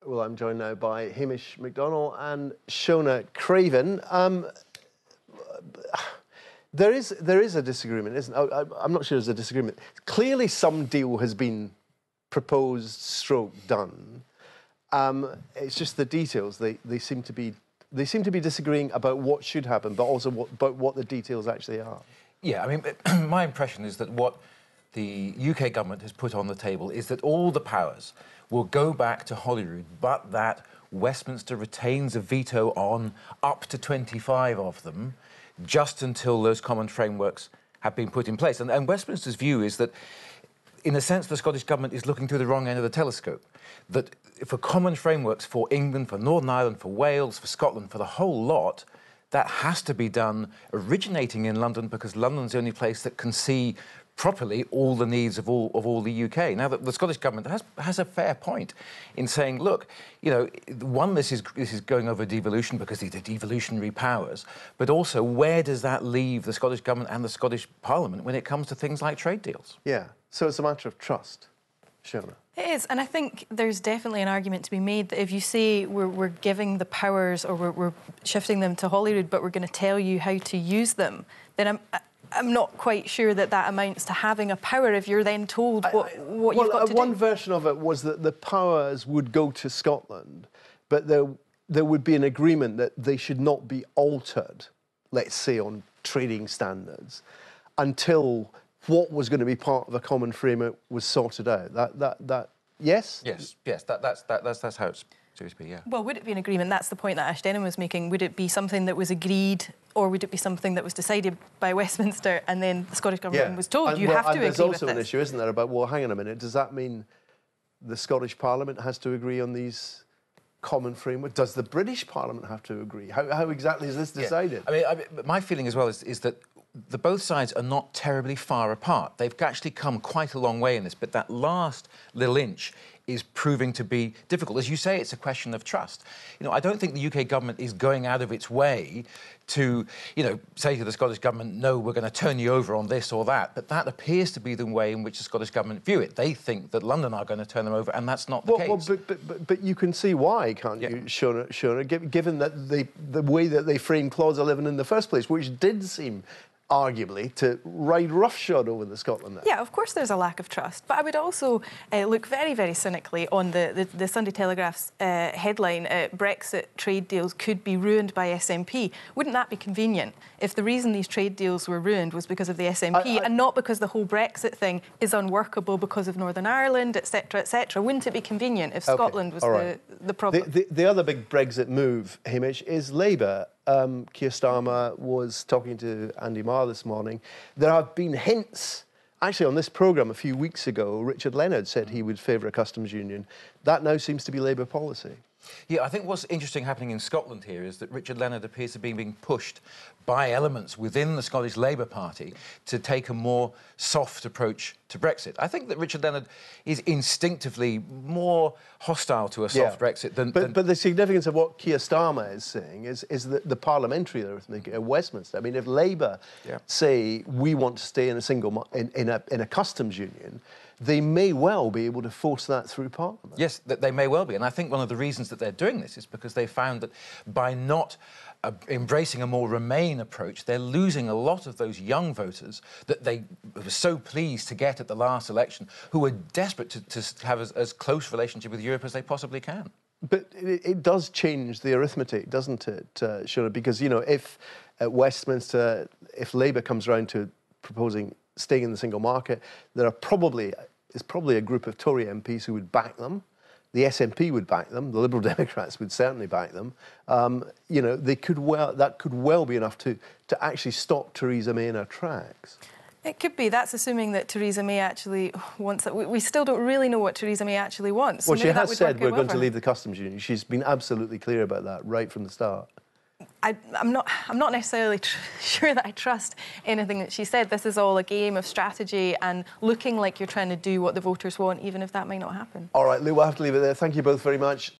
Well, I'm joined now by Hamish McDonnell and Shona Craven. There is a disagreement, isn't there? I'm not sure there's a disagreement. Clearly, some deal has been proposed, done. It's just the details. They seem to be disagreeing about what should happen, but also about what the details actually are. Yeah, I mean, my impression is that what the UK government has put on the table is that all the powers will go back to Holyrood, but that Westminster retains a veto on up to 25 of them, just until those common frameworks have been put in place. And Westminster's view is that, in a sense, the Scottish Government is looking through the wrong end of the telescope. That for common frameworks for England, for Northern Ireland, for Wales, for Scotland, for the whole lot, that has to be done originating in London, because London's the only place that can see properly all the needs of all the UK. Now, the Scottish Government has a fair point in saying, look, you know, one, this is going over devolution because these are devolutionary powers, but also where does that leave the Scottish Government and the Scottish Parliament when it comes to things like trade deals? Yeah, so it's a matter of trust, Shona. It is, and I think there's definitely an argument to be made that if you say we're giving the powers or we're shifting them to Holyrood, but we're going to tell you how to use them, then I'm not quite sure that amounts to having a power if you're then told what you've got to do. One version of it was that the powers would go to Scotland, but there would be an agreement that they should not be altered, let's say on trading standards, until what was going to be part of a common framework was sorted out. Yes? Yes. That's how it's supposed to be. Yeah. Well, would it be an agreement? That's the point that Ash Denham was making. Would it be something that was agreed, or would it be something that was decided by Westminster and then the Scottish Government was told you have to agree with this? There's also an issue, isn't there, about, well, hang on a minute, does that mean the Scottish Parliament has to agree on these common framework? Does the British Parliament have to agree? How exactly is this decided? Yeah. I mean, my feeling as well is that both sides are not terribly far apart. They've actually come quite a long way in this, but that last little inch is proving to be difficult. As you say, it's a question of trust. You know, I don't think the UK government is going out of its way to, you know, say to the Scottish government, no, we're going to turn you over on this or that. But that appears to be the way in which the Scottish government view it. They think that London are going to turn them over, and that's not the case. But you can see why, can't you, Shona, given that the way that they framed Clause 11 in the first place, which did seem arguably to ride roughshod over the Scotland there. Yeah, of course there's a lack of trust, but I would also look very, very cynically on the Sunday Telegraph's headline, Brexit trade deals could be ruined by SNP. Wouldn't that be convenient if the reason these trade deals were ruined was because of the SNP and not because the whole Brexit thing is unworkable because of Northern Ireland, etc., etc.? Wouldn't it be convenient if Scotland was the problem? The other big Brexit move, Hamish, is Labour. Keir Starmer was talking to Andy Marr this morning. There have been hints, actually on this programme a few weeks ago, Richard Leonard said he would favour a customs union. That now seems to be Labour policy. Yeah, I think what's interesting happening in Scotland here is that Richard Leonard appears to be being pushed by elements within the Scottish Labour Party to take a more soft approach to Brexit. I think that Richard Leonard is instinctively more hostile to a soft Brexit than... But the significance of what Keir Starmer is saying is that the parliamentary arithmetic at Westminster. I mean, if Labour say we want to stay in a single in a customs union, they may well be able to force that through Parliament. Yes, they may well be. And I think one of the reasons that they're doing this is because they found that by not embracing a more Remain approach, they're losing a lot of those young voters that they were so pleased to get at the last election, who are desperate to have as close relationship with Europe as they possibly can. But it does change the arithmetic, doesn't it, Shona? Because, you know, if at Westminster, if Labour comes round to proposing staying in the single market, there's probably a group of Tory MPs who would back them. The SNP would back them. The Liberal Democrats would certainly back them. You know, that could well be enough to actually stop Theresa May in her tracks. It could be. That's assuming that Theresa May actually wants it. We still don't really know what Theresa May actually wants. Well, she has said we're going to leave the customs union. She's been absolutely clear about that right from the start. I'm not necessarily sure that I trust anything that she said. This is all a game of strategy and looking like you're trying to do what the voters want, even if that might not happen. All right, Lou, we'll have to leave it there. Thank you both very much.